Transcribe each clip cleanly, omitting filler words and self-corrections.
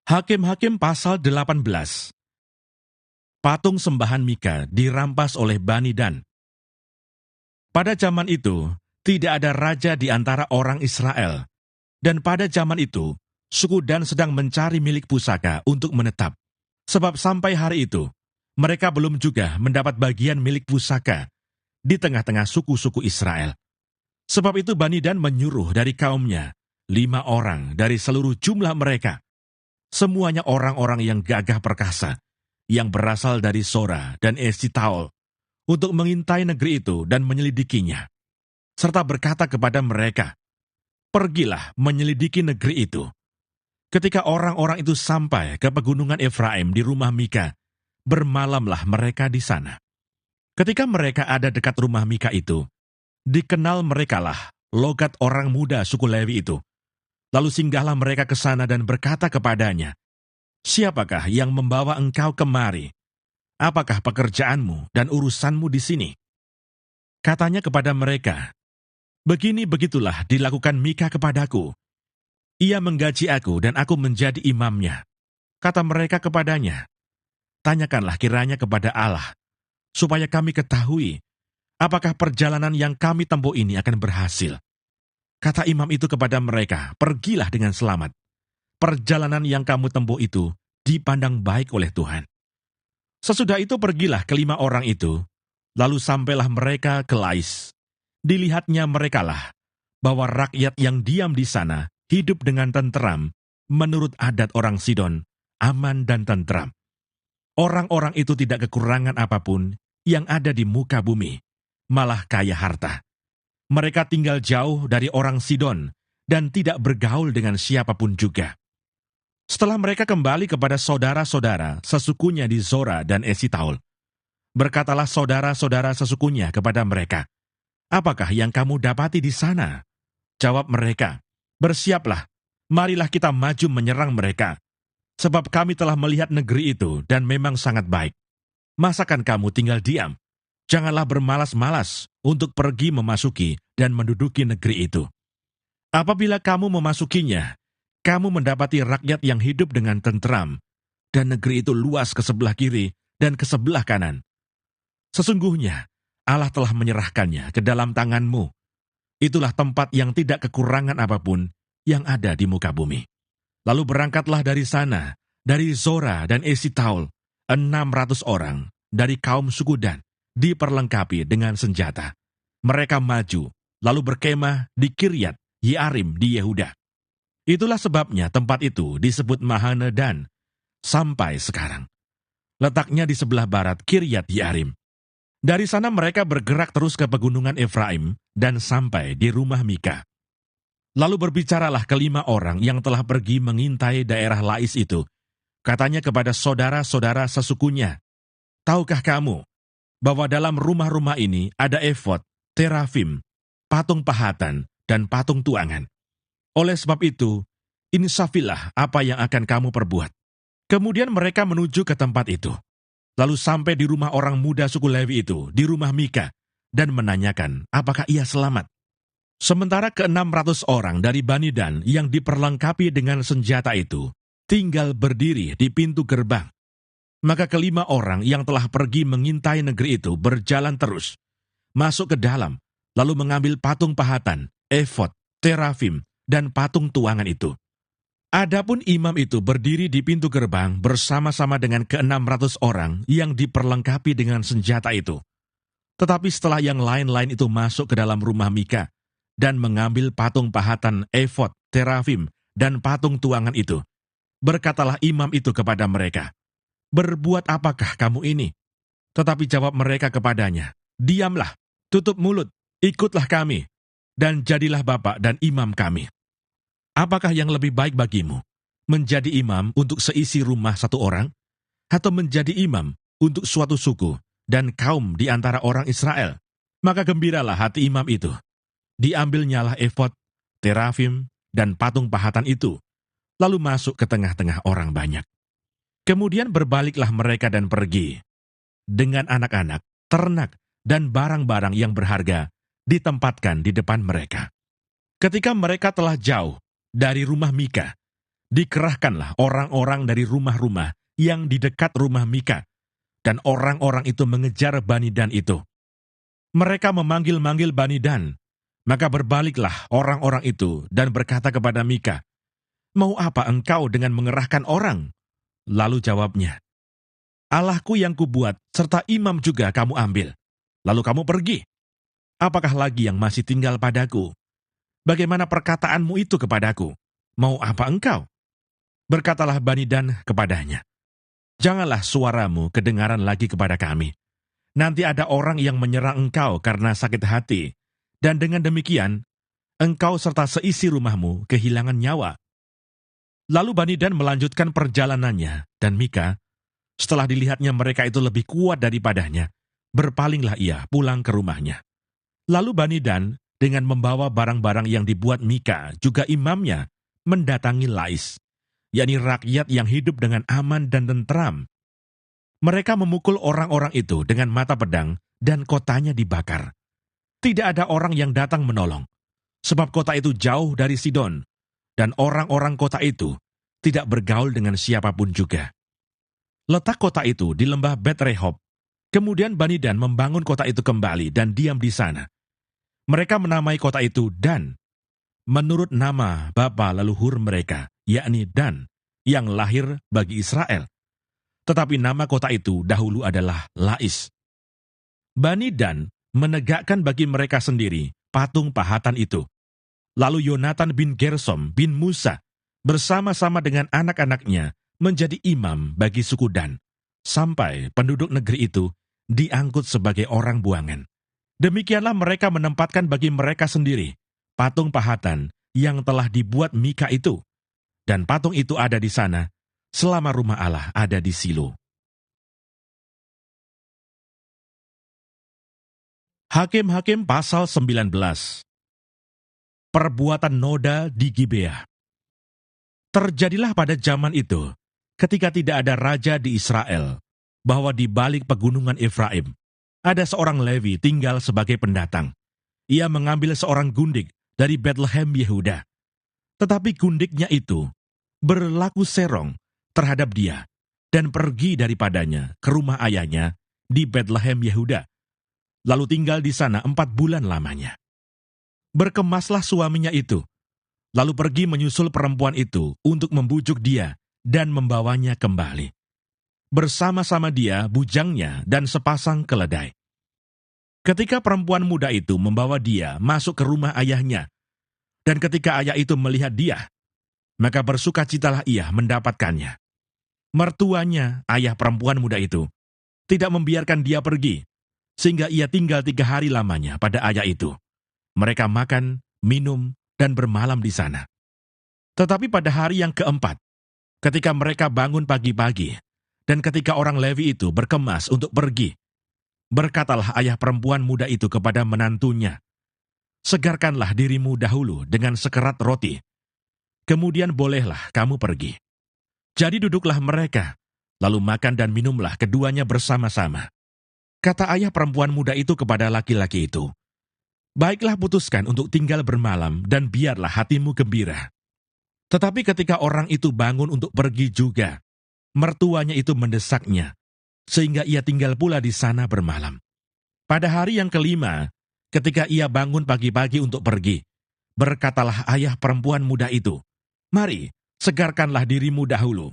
Hakim-Hakim pasal 18. Patung sembahan Mika dirampas oleh Bani Dan. Pada zaman itu, tidak ada raja di antara orang Israel. Dan pada zaman itu, suku Dan sedang mencari milik pusaka untuk menetap. Sebab sampai hari itu, mereka belum juga mendapat bagian milik pusaka di tengah-tengah suku-suku Israel. Sebab itu Bani Dan menyuruh dari kaumnya 5 orang dari seluruh jumlah mereka. Semuanya orang-orang yang gagah perkasa, yang berasal dari Sora dan Esitaol, untuk mengintai negeri itu dan menyelidikinya. Serta berkata kepada mereka, "Pergilah menyelidiki negeri itu." Ketika orang-orang itu sampai ke pegunungan Efraim di rumah Mika, bermalamlah mereka di sana. Ketika mereka ada dekat rumah Mika itu, dikenal merekalah logat orang muda suku Lewi itu. Lalu singgahlah mereka ke sana dan berkata kepadanya, "Siapakah yang membawa engkau kemari? Apakah pekerjaanmu dan urusanmu di sini?" Katanya kepada mereka, "Begini-begitulah dilakukan Mika kepadaku. Ia menggaji aku dan aku menjadi imamnya." Kata mereka kepadanya, "Tanyakanlah kiranya kepada Allah, supaya kami ketahui apakah perjalanan yang kami tempuh ini akan berhasil." Kata imam itu kepada mereka, "Pergilah dengan selamat. Perjalanan yang kamu tempuh itu dipandang baik oleh Tuhan." Sesudah itu pergilah ke-5 orang itu, lalu sampailah mereka ke Lais. Dilihatnya merekalah bahwa rakyat yang diam di sana hidup dengan tenteram menurut adat orang Sidon, aman dan tenteram. Orang-orang itu tidak kekurangan apapun yang ada di muka bumi, malah kaya harta. Mereka tinggal jauh dari orang Sidon dan tidak bergaul dengan siapapun juga. Setelah mereka kembali kepada saudara-saudara sesukunya di Zora dan Esitaol, berkatalah saudara-saudara sesukunya kepada mereka, "Apakah yang kamu dapati di sana?" Jawab mereka, "Bersiaplah, marilah kita maju menyerang mereka, sebab kami telah melihat negeri itu dan memang sangat baik. Masakan kamu tinggal diam? Janganlah bermalas-malas untuk pergi memasuki dan menduduki negeri itu. Apabila kamu memasukinya, kamu mendapati rakyat yang hidup dengan tenteram, dan negeri itu luas ke sebelah kiri dan ke sebelah kanan. Sesungguhnya Allah telah menyerahkannya ke dalam tanganmu. Itulah tempat yang tidak kekurangan apapun yang ada di muka bumi." Lalu berangkatlah dari sana, dari Zora dan Esitaol, 600 orang dari kaum suku Dan, diperlengkapi dengan senjata. Mereka maju, lalu berkemah di Kiryat Yearim di Yehuda. Itulah sebabnya tempat itu disebut Mahane Dan sampai sekarang. Letaknya di sebelah barat Kiryat Yearim. Dari sana mereka bergerak terus ke pegunungan Efraim dan sampai di rumah Mika. Lalu berbicaralah ke-5 orang yang telah pergi mengintai daerah Lais itu. Katanya kepada saudara-saudara sesukunya, "Tahukah kamu bahwa dalam rumah-rumah ini ada efod, terafim, patung pahatan, dan patung tuangan? Oleh sebab itu, insafilah apa yang akan kamu perbuat." Kemudian mereka menuju ke tempat itu. Lalu sampai di rumah orang muda suku Lewi itu, di rumah Mika, dan menanyakan apakah ia selamat. Sementara ke-600 orang dari Bani Dan yang diperlengkapi dengan senjata itu tinggal berdiri di pintu gerbang. Maka ke-5 orang yang telah pergi mengintai negeri itu berjalan terus, masuk ke dalam, lalu mengambil patung pahatan, efod, terafim, dan patung tuangan itu. Adapun imam itu berdiri di pintu gerbang bersama-sama dengan ke-600 orang yang diperlengkapi dengan senjata itu. Tetapi setelah yang lain-lain itu masuk ke dalam rumah Mika dan mengambil patung pahatan, efod, terafim, dan patung tuangan itu, berkatalah imam itu kepada mereka, "Berbuat apakah kamu ini?" Tetapi jawab mereka kepadanya, "Diamlah, tutup mulut, ikutlah kami, dan jadilah bapak dan imam kami. Apakah yang lebih baik bagimu, menjadi imam untuk seisi rumah satu orang, atau menjadi imam untuk suatu suku dan kaum di antara orang Israel?" Maka gembiralah hati imam itu. Diambilnyalah efod, terafim, dan patung pahatan itu, lalu masuk ke tengah-tengah orang banyak. Kemudian berbaliklah mereka dan pergi, dengan anak-anak, ternak, dan barang-barang yang berharga ditempatkan di depan mereka. Ketika mereka telah jauh dari rumah Mika, Dikerahkanlah orang-orang dari rumah-rumah yang di dekat rumah Mika, dan orang-orang itu mengejar Bani Dan itu. Mereka memanggil-manggil Bani Dan, maka berbaliklah orang-orang itu dan berkata kepada Mika, "Mau apa engkau dengan mengerahkan orang?" Lalu jawabnya, "Allahku yang kubuat, serta imam juga kamu ambil. Lalu kamu pergi. Apakah lagi yang masih tinggal padaku? Bagaimana perkataanmu itu kepadaku? Mau apa engkau?" Berkatalah Bani Dan kepadanya, "Janganlah suaramu kedengaran lagi kepada kami. Nanti ada orang yang menyerang engkau karena sakit hati, dan dengan demikian, engkau serta seisi rumahmu kehilangan nyawa." Lalu Bani Dan melanjutkan perjalanannya, dan Mika, setelah dilihatnya mereka itu lebih kuat daripadanya, berpalinglah ia pulang ke rumahnya. Lalu Bani Dan, dengan membawa barang-barang yang dibuat Mika, juga imamnya, mendatangi Lais, yakni rakyat yang hidup dengan aman dan tentram. Mereka memukul orang-orang itu dengan mata pedang, dan kotanya dibakar. Tidak ada orang yang datang menolong, sebab kota itu jauh dari Sidon, dan orang-orang kota itu tidak bergaul dengan siapapun juga. Letak kota itu di lembah Bet Rehob. Kemudian Bani Dan membangun kota itu kembali dan diam di sana. Mereka menamai kota itu Dan, menurut nama bapa leluhur mereka, yakni Dan, yang lahir bagi Israel. Tetapi nama kota itu dahulu adalah Lais. Bani Dan menegakkan bagi mereka sendiri patung pahatan itu. Lalu Yonatan bin Gersom bin Musa bersama-sama dengan anak-anaknya menjadi imam bagi suku Dan, sampai penduduk negeri itu diangkut sebagai orang buangan. Demikianlah mereka menempatkan bagi mereka sendiri patung pahatan yang telah dibuat Mika itu, dan patung itu ada di sana selama rumah Allah ada di Silo. Hakim-Hakim pasal 19. Perbuatan noda di Gibea. Terjadilah pada zaman itu, ketika tidak ada raja di Israel, bahwa di balik pegunungan Efraim, ada seorang Lewi tinggal sebagai pendatang. Ia mengambil seorang gundik dari Bethlehem Yehuda. Tetapi gundiknya itu berlaku serong terhadap dia, dan pergi daripadanya ke rumah ayahnya di Bethlehem Yehuda, lalu tinggal di sana 4 bulan lamanya. Berkemaslah suaminya itu, lalu pergi menyusul perempuan itu untuk membujuk dia dan membawanya kembali. Bersama-sama dia bujangnya dan sepasang keledai. Ketika perempuan muda itu membawa dia masuk ke rumah ayahnya, dan ketika ayah itu melihat dia, maka bersukacitalah ia mendapatkannya. Mertuanya, ayah perempuan muda itu, tidak membiarkan dia pergi, sehingga ia tinggal 3 hari lamanya pada ayah itu. Mereka makan, minum, dan bermalam di sana. Tetapi pada hari yang keempat, ketika mereka bangun pagi-pagi, dan ketika orang Lewi itu berkemas untuk pergi, berkatalah ayah perempuan muda itu kepada menantunya, "Segarkanlah dirimu dahulu dengan sekerat roti, kemudian bolehlah kamu pergi." Jadi duduklah mereka, lalu makan dan minumlah keduanya bersama-sama. Kata ayah perempuan muda itu kepada laki-laki itu, "Baiklah putuskan untuk tinggal bermalam dan biarlah hatimu gembira." Tetapi ketika orang itu bangun untuk pergi juga, mertuanya itu mendesaknya, sehingga ia tinggal pula di sana bermalam. Pada hari yang kelima, ketika ia bangun pagi-pagi untuk pergi, berkatalah ayah perempuan muda itu, "Mari, segarkanlah dirimu dahulu,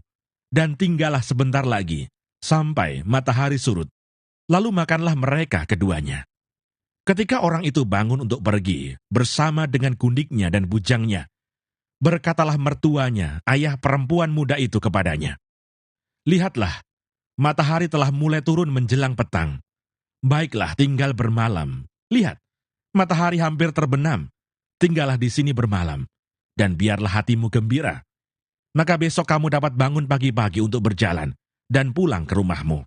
dan tinggallah sebentar lagi, sampai matahari surut. Lalu makanlah mereka keduanya." Ketika orang itu bangun untuk pergi, bersama dengan gundiknya dan bujangnya, berkatalah mertuanya, ayah perempuan muda itu kepadanya, "Lihatlah, matahari telah mulai turun menjelang petang. Baiklah tinggal bermalam. Lihat, matahari hampir terbenam. Tinggallah di sini bermalam, dan biarlah hatimu gembira. Maka besok kamu dapat bangun pagi-pagi untuk berjalan, dan pulang ke rumahmu."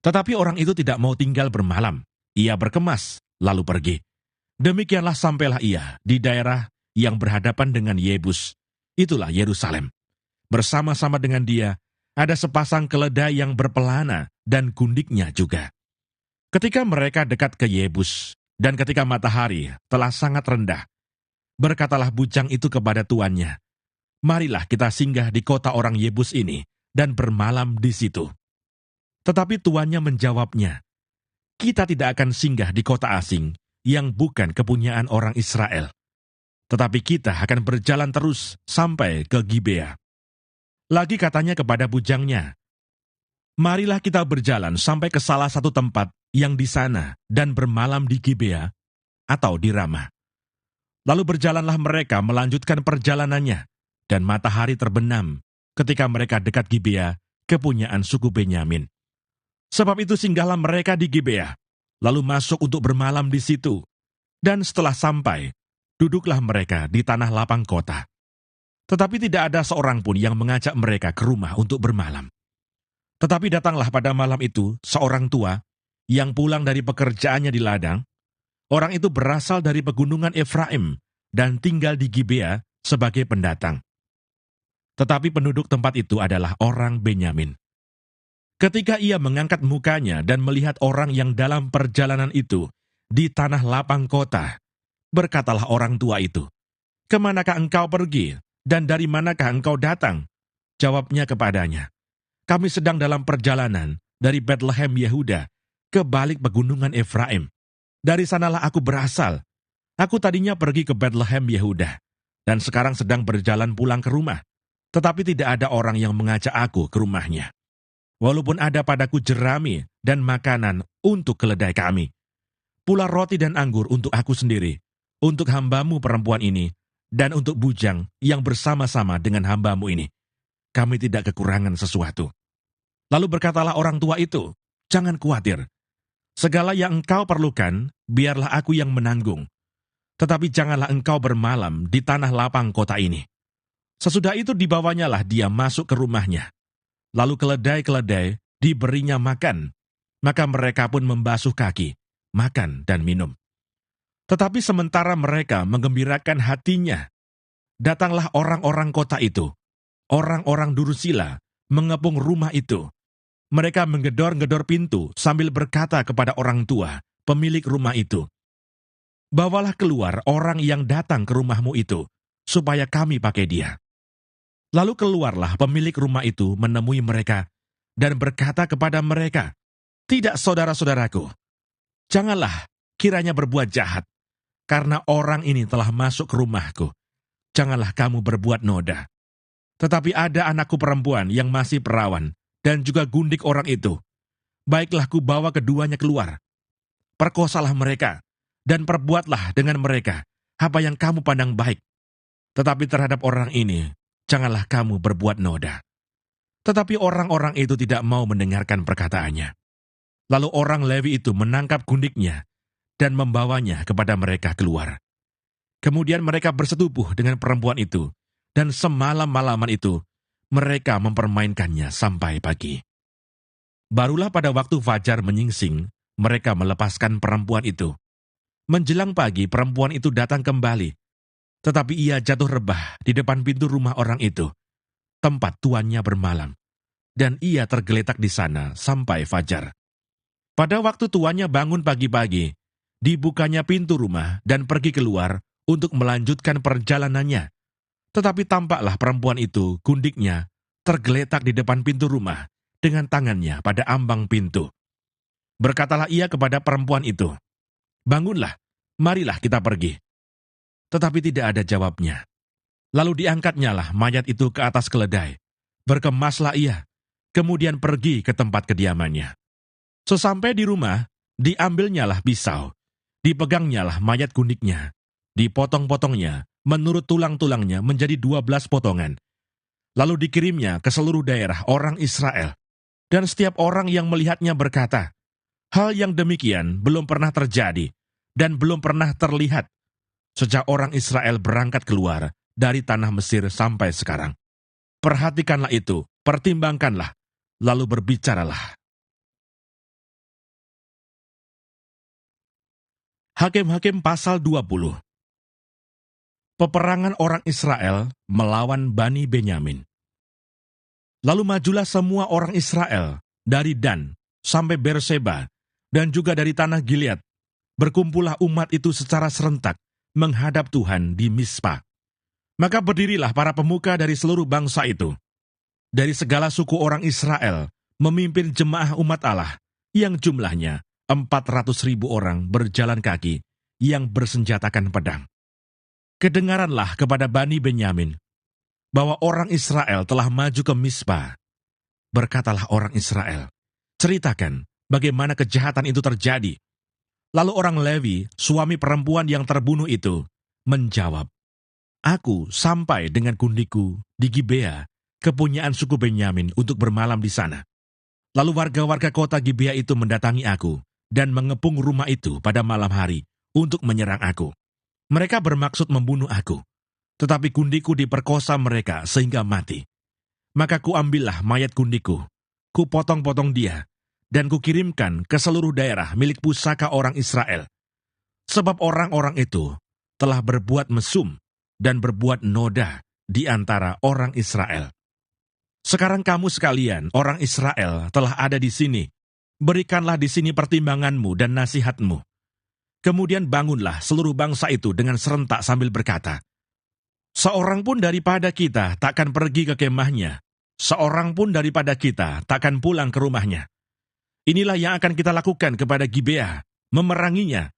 Tetapi orang itu tidak mau tinggal bermalam. Ia berkemas, lalu pergi. Demikianlah sampailah ia di daerah yang berhadapan dengan Yebus. Itulah Yerusalem. Bersama-sama dengan dia, ada sepasang keledai yang berpelana dan gundiknya juga. Ketika mereka dekat ke Yebus, dan ketika matahari telah sangat rendah, berkatalah bujang itu kepada tuannya, marilah kita singgah di kota orang Yebus ini dan bermalam di situ. Tetapi tuannya menjawabnya, kita tidak akan singgah di kota asing yang bukan kepunyaan orang Israel. Tetapi kita akan berjalan terus sampai ke Gibea. Lagi katanya kepada bujangnya, marilah kita berjalan sampai ke salah satu tempat yang di sana dan bermalam di Gibea atau di Ramah. Lalu berjalanlah mereka melanjutkan perjalanannya, dan matahari terbenam ketika mereka dekat Gibea, kepunyaan suku Benyamin. Sebab itu singgahlah mereka di Gibea, lalu masuk untuk bermalam di situ. Dan setelah sampai, duduklah mereka di tanah lapang kota. Tetapi tidak ada seorang pun yang mengajak mereka ke rumah untuk bermalam. Tetapi datanglah pada malam itu seorang tua yang pulang dari pekerjaannya di ladang. Orang itu berasal dari pegunungan Efraim dan tinggal di Gibea sebagai pendatang. Tetapi penduduk tempat itu adalah orang Benyamin. Ketika ia mengangkat mukanya dan melihat orang yang dalam perjalanan itu di tanah lapang kota, berkatalah orang tua itu, "Kemanakah engkau pergi, dan dari manakah engkau datang?" Jawabnya kepadanya, "Kami sedang dalam perjalanan dari Bethlehem Yehuda ke balik pegunungan Efraim. Dari sanalah aku berasal. Aku tadinya pergi ke Bethlehem Yehuda, dan sekarang sedang berjalan pulang ke rumah. Tetapi tidak ada orang yang mengajak aku ke rumahnya. Walaupun ada padaku jerami dan makanan untuk keledai kami, pula roti dan anggur untuk aku sendiri, untuk hambamu perempuan ini, dan untuk bujang yang bersama-sama dengan hambamu ini. Kami tidak kekurangan sesuatu." Lalu berkatalah orang tua itu, "Jangan khawatir. Segala yang engkau perlukan, biarlah aku yang menanggung. Tetapi janganlah engkau bermalam di tanah lapang kota ini." Sesudah itu dibawanyalah dia masuk ke rumahnya. Lalu keledai-keledai diberinya makan, maka mereka pun membasuh kaki, makan dan minum. Tetapi sementara mereka menggembirakan hatinya, datanglah orang-orang kota itu, orang-orang Durusila, mengepung rumah itu. Mereka menggedor-gedor pintu sambil berkata kepada orang tua, pemilik rumah itu, "Bawalah keluar orang yang datang ke rumahmu itu, supaya kami pakai dia." Lalu keluarlah pemilik rumah itu menemui mereka dan berkata kepada mereka, "Tidak, saudara-saudaraku, janganlah kiranya berbuat jahat, karena orang ini telah masuk ke rumahku. Janganlah kamu berbuat noda. Tetapi ada anakku perempuan yang masih perawan, dan juga gundik orang itu. Baiklah kubawa keduanya keluar. Perkosalah mereka, dan perbuatlah dengan mereka apa yang kamu pandang baik. Tetapi terhadap orang ini, janganlah kamu berbuat noda." Tetapi orang-orang itu tidak mau mendengarkan perkataannya. Lalu orang Lewi itu menangkap gundiknya dan membawanya kepada mereka keluar. Kemudian mereka bersetubuh dengan perempuan itu, dan semalam-malaman itu mereka mempermainkannya sampai pagi. Barulah pada waktu fajar menyingsing, mereka melepaskan perempuan itu. Menjelang pagi perempuan itu datang kembali, tetapi ia jatuh rebah di depan pintu rumah orang itu, tempat tuannya bermalam, dan ia tergeletak di sana sampai fajar. Pada waktu tuannya bangun pagi-pagi, dibukanya pintu rumah dan pergi keluar untuk melanjutkan perjalanannya. Tetapi tampaklah perempuan itu, gundiknya, tergeletak di depan pintu rumah dengan tangannya pada ambang pintu. Berkatalah ia kepada perempuan itu, "Bangunlah, marilah kita pergi." Tetapi tidak ada jawabnya. Lalu diangkatnyalah mayat itu ke atas keledai. Berkemaslah ia, kemudian pergi ke tempat kediamannya. Sesampai di rumah, diambilnyalah pisau, dipegangnyalah mayat gundiknya, dipotong-potongnya menurut tulang-tulangnya menjadi 12 potongan. Lalu dikirimnya ke seluruh daerah orang Israel. Dan setiap orang yang melihatnya berkata, "Hal yang demikian belum pernah terjadi dan belum pernah terlihat sejak orang Israel berangkat keluar dari tanah Mesir sampai sekarang. Perhatikanlah itu, pertimbangkanlah, lalu berbicaralah." Hakim-Hakim pasal 20. Peperangan orang Israel melawan Bani Benyamin. Lalu majulah semua orang Israel dari Dan sampai Berseba dan juga dari tanah Gilead. Berkumpullah umat itu secara serentak menghadap Tuhan di Mispa. Maka berdirilah para pemuka dari seluruh bangsa itu, dari segala suku orang Israel, memimpin jemaah umat Allah, yang jumlahnya 400.000 orang berjalan kaki, yang bersenjatakan pedang. Kedengaranlah kepada Bani Benyamin, bahwa orang Israel telah maju ke Mispa. Berkatalah orang Israel, ceritakan bagaimana kejahatan itu terjadi. Lalu orang Lewi, suami perempuan yang terbunuh itu, menjawab, aku sampai dengan gundiku di Gibea, kepunyaan suku Benyamin, untuk bermalam di sana. Lalu warga-warga kota Gibea itu mendatangi aku, dan mengepung rumah itu pada malam hari, untuk menyerang aku. Mereka bermaksud membunuh aku, tetapi gundiku diperkosa mereka sehingga mati. Maka kuambillah mayat gundiku, kupotong-potong dia, dan kukirimkan ke seluruh daerah milik pusaka orang Israel. Sebab orang-orang itu telah berbuat mesum dan berbuat noda di antara orang Israel. Sekarang kamu sekalian, orang Israel, telah ada di sini. Berikanlah di sini pertimbanganmu dan nasihatmu. Kemudian bangunlah seluruh bangsa itu dengan serentak sambil berkata, seorang pun daripada kita takkan pergi ke kemahnya, seorang pun daripada kita takkan pulang ke rumahnya. Inilah yang akan kita lakukan kepada Gibea, memeranginya,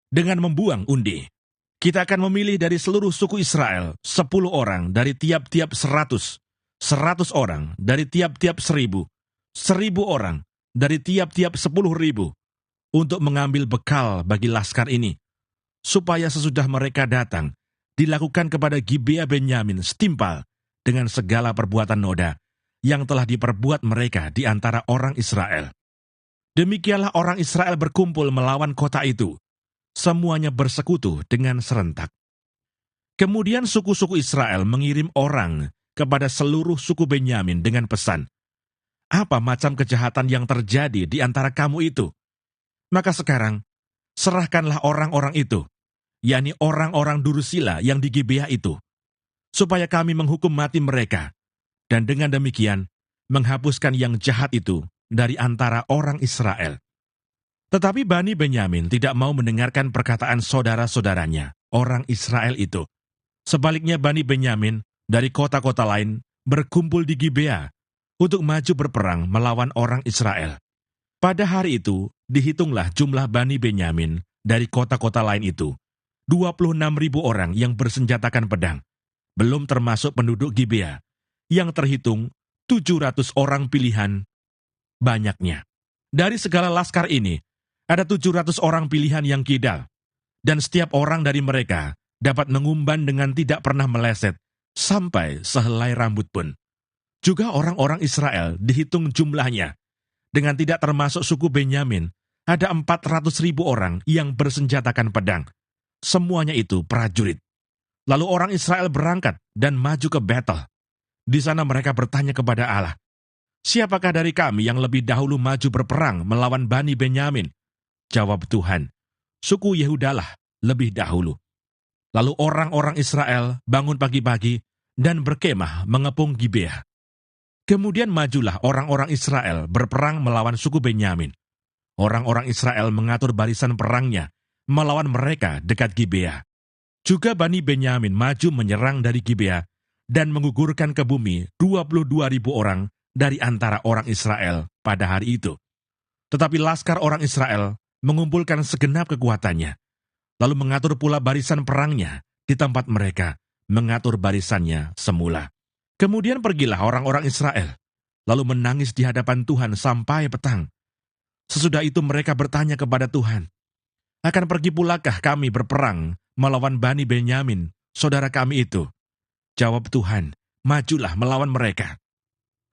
dengan membuang undi. Kita akan memilih dari seluruh suku Israel 10 orang dari tiap-tiap 100, 100 orang dari tiap-tiap 1.000, 1.000 orang dari tiap-tiap 10.000, untuk mengambil bekal bagi laskar ini, supaya sesudah mereka datang, dilakukan kepada Gibea Benyamin setimpal dengan segala perbuatan noda yang telah diperbuat mereka di antara orang Israel. Demikianlah orang Israel berkumpul melawan kota itu, semuanya bersekutu dengan serentak. Kemudian suku-suku Israel mengirim orang kepada seluruh suku Benyamin dengan pesan, apa macam kejahatan yang terjadi di antara kamu itu? Maka sekarang, serahkanlah orang-orang itu, yakni orang-orang Durusila yang di Gibea itu, supaya kami menghukum mati mereka, dan dengan demikian menghapuskan yang jahat itu dari antara orang Israel. Tetapi Bani Benyamin tidak mau mendengarkan perkataan saudara-saudaranya, orang Israel itu. Sebaliknya Bani Benyamin dari kota-kota lain berkumpul di Gibea untuk maju berperang melawan orang Israel. Pada hari itu, dihitunglah jumlah Bani Benyamin dari kota-kota lain itu, 26.000 orang yang bersenjatakan pedang, belum termasuk penduduk Gibea, yang terhitung 700 orang pilihan banyaknya. Dari segala laskar ini, ada 700 orang pilihan yang kidal, dan setiap orang dari mereka dapat mengumban dengan tidak pernah meleset, sampai sehelai rambut pun. Juga orang-orang Israel dihitung jumlahnya, dengan tidak termasuk suku Benyamin, ada 400.000 orang yang bersenjatakan pedang. Semuanya itu prajurit. Lalu orang Israel berangkat dan maju ke Betel. Di sana mereka bertanya kepada Allah, siapakah dari kami yang lebih dahulu maju berperang melawan Bani Benyamin? Jawab Tuhan, suku Yehudalah lebih dahulu. Lalu orang-orang Israel bangun pagi-pagi dan berkemah mengepung Gibea. Kemudian majulah orang-orang Israel berperang melawan suku Benyamin. Orang-orang Israel mengatur barisan perangnya melawan mereka dekat Gibea. Juga Bani Benyamin maju menyerang dari Gibea dan menggugurkan ke bumi 22.000 orang dari antara orang Israel pada hari itu. Tetapi laskar orang Israel mengumpulkan segenap kekuatannya, lalu mengatur pula barisan perangnya di tempat mereka mengatur barisannya semula. Kemudian pergilah orang-orang Israel, lalu menangis di hadapan Tuhan sampai petang. Sesudah itu mereka bertanya kepada Tuhan, akan pergi pulakah kami berperang melawan Bani Benyamin, saudara kami itu? Jawab Tuhan, majulah melawan mereka.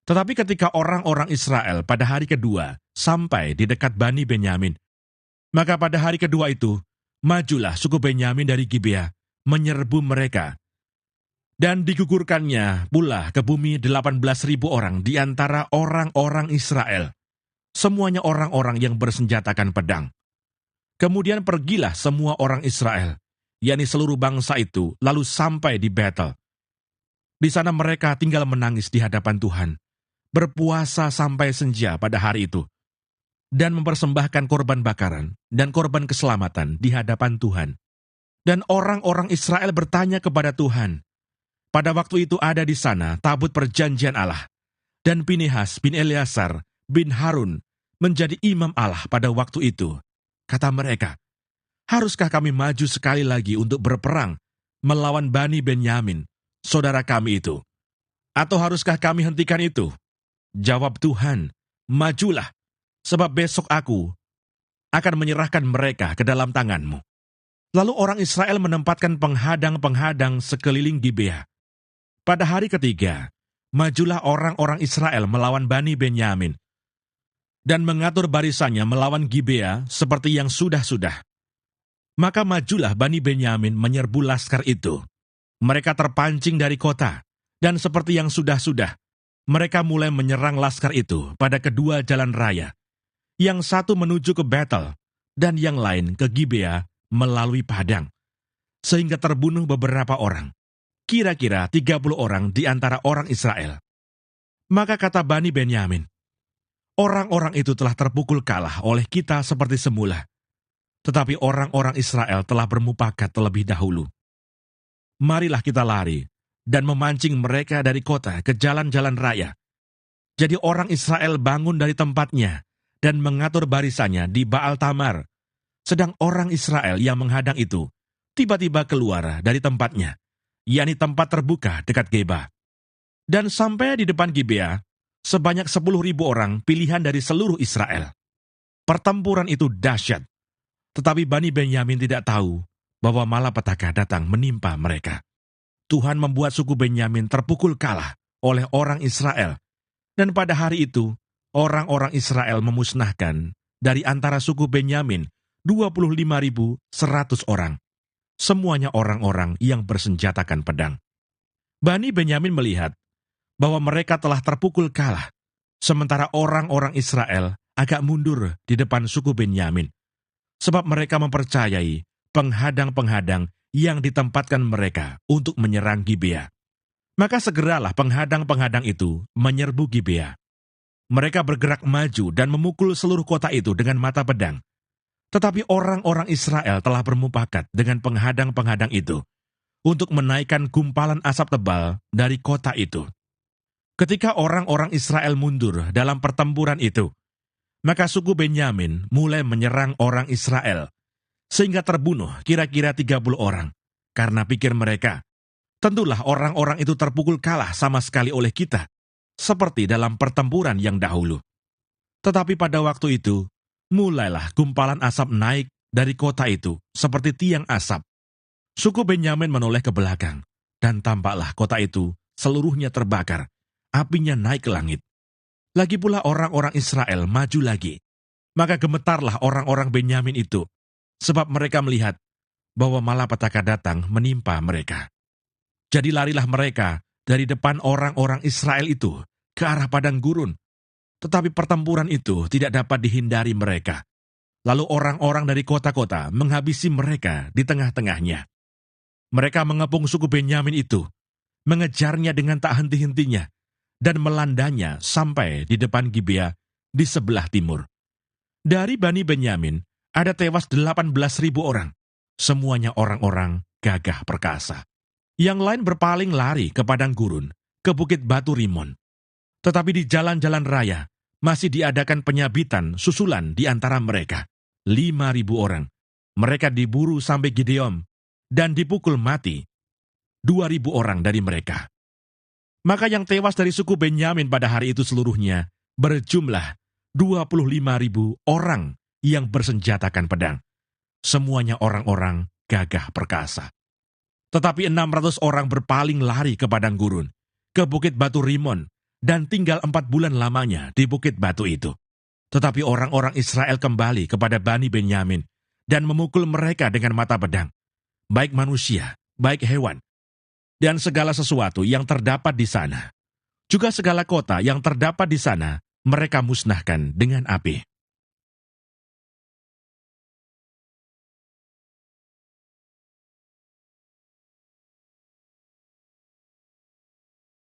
Tetapi ketika orang-orang Israel pada hari kedua sampai di dekat Bani Benyamin, maka pada hari kedua itu, majulah suku Benyamin dari Gibea, menyerbu mereka. Dan digugurkannya pula ke bumi 18.000 orang di antara orang-orang Israel. Semuanya orang-orang yang bersenjatakan pedang. Kemudian pergilah semua orang Israel, yakni seluruh bangsa itu, lalu sampai di Betel. Di sana mereka tinggal menangis di hadapan Tuhan, berpuasa sampai senja pada hari itu, dan mempersembahkan korban bakaran dan korban keselamatan di hadapan Tuhan. Dan orang-orang Israel bertanya kepada Tuhan, Pada waktu itu ada di sana tabut perjanjian Allah, dan Pinehas bin Eleazar bin Harun menjadi imam Allah pada waktu itu. Kata mereka, haruskah kami maju sekali lagi untuk berperang melawan Bani Benyamin, saudara kami itu? Atau haruskah kami hentikan itu? Jawab Tuhan, majulah, sebab besok aku akan menyerahkan mereka ke dalam tanganmu. Lalu orang Israel menempatkan penghadang-penghadang sekeliling Gibea. Pada hari ketiga, majulah orang-orang Israel melawan Bani Benyamin, dan mengatur barisannya melawan Gibea seperti yang sudah-sudah. Maka majulah Bani Benyamin menyerbu laskar itu. Mereka terpancing dari kota, dan seperti yang sudah-sudah, mereka mulai menyerang laskar itu pada kedua jalan raya. Yang satu menuju ke Betel, dan yang lain ke Gibea melalui padang. Sehingga terbunuh beberapa orang, kira-kira 30 orang di antara orang Israel. Maka kata Bani Benyamin, orang-orang itu telah terpukul kalah oleh kita seperti semula. Tetapi orang-orang Israel telah bermufakat terlebih dahulu. Marilah kita lari dan memancing mereka dari kota ke jalan-jalan raya. Jadi orang Israel bangun dari tempatnya dan mengatur barisannya di Baal Tamar. Sedang orang Israel yang menghadang itu tiba-tiba keluar dari tempatnya, yakni tempat terbuka dekat Geba. Dan sampai di depan Gibea, sebanyak 10.000 orang pilihan dari seluruh Israel. Pertempuran itu dahsyat, tetapi Bani Benyamin tidak tahu bahwa malapetaka datang menimpa mereka. Tuhan membuat suku Benyamin terpukul kalah oleh orang Israel, dan pada hari itu, orang-orang Israel memusnahkan dari antara suku Benyamin 25.100 orang. Semuanya orang-orang yang bersenjatakan pedang. Bani Benyamin melihat bahwa mereka telah terpukul kalah, sementara orang-orang Israel agak mundur di depan suku Benyamin, sebab mereka mempercayai penghadang-penghadang yang ditempatkan mereka untuk menyerang Gibea. Maka segeralah penghadang-penghadang itu menyerbu Gibea. Mereka bergerak maju dan memukul seluruh kota itu dengan mata pedang. Tetapi orang-orang Israel telah bermufakat dengan penghadang-penghadang itu untuk menaikkan gumpalan asap tebal dari kota itu. Ketika orang-orang Israel mundur dalam pertempuran itu, maka suku Benyamin mulai menyerang orang Israel, sehingga terbunuh kira-kira 30 orang. Karena pikir mereka, tentulah orang-orang itu terpukul kalah sama sekali oleh kita, seperti dalam pertempuran yang dahulu. Tetapi pada waktu itu, mulailah gumpalan asap naik dari kota itu seperti tiang asap. Suku Benyamin menoleh ke belakang, dan tampaklah kota itu seluruhnya terbakar, apinya naik ke langit. Lagi pula orang-orang Israel maju lagi. Maka gemetarlah orang-orang Benyamin itu, sebab mereka melihat bahwa malapetaka datang menimpa mereka. Jadi larilah mereka dari depan orang-orang Israel itu ke arah padang gurun. Tetapi pertempuran itu tidak dapat dihindari mereka. Lalu orang-orang dari kota-kota menghabisi mereka di tengah-tengahnya. Mereka mengepung suku Benyamin itu, mengejarnya dengan tak henti-hentinya, dan melandanya sampai di depan Gibea di sebelah timur. Dari Bani Benyamin ada tewas 18.000 orang, semuanya orang-orang gagah perkasa. Yang lain berpaling lari ke padang gurun, ke bukit batu Rimon. Tetapi di jalan-jalan raya masih diadakan penyabitan susulan di antara mereka. 5.000 orang. Mereka diburu sampai Gideon dan dipukul mati 2.000 orang dari mereka. Maka yang tewas dari suku Benyamin pada hari itu seluruhnya berjumlah 25.000 orang yang bersenjatakan pedang. Semuanya orang-orang gagah perkasa. Tetapi 600 orang berpaling lari ke padang gurun, ke bukit batu Rimon, dan tinggal 4 bulan lamanya di bukit batu itu. Tetapi orang-orang Israel kembali kepada Bani Benyamin dan memukul mereka dengan mata pedang, baik manusia, baik hewan, dan segala sesuatu yang terdapat di sana. Juga segala kota yang terdapat di sana mereka musnahkan dengan api.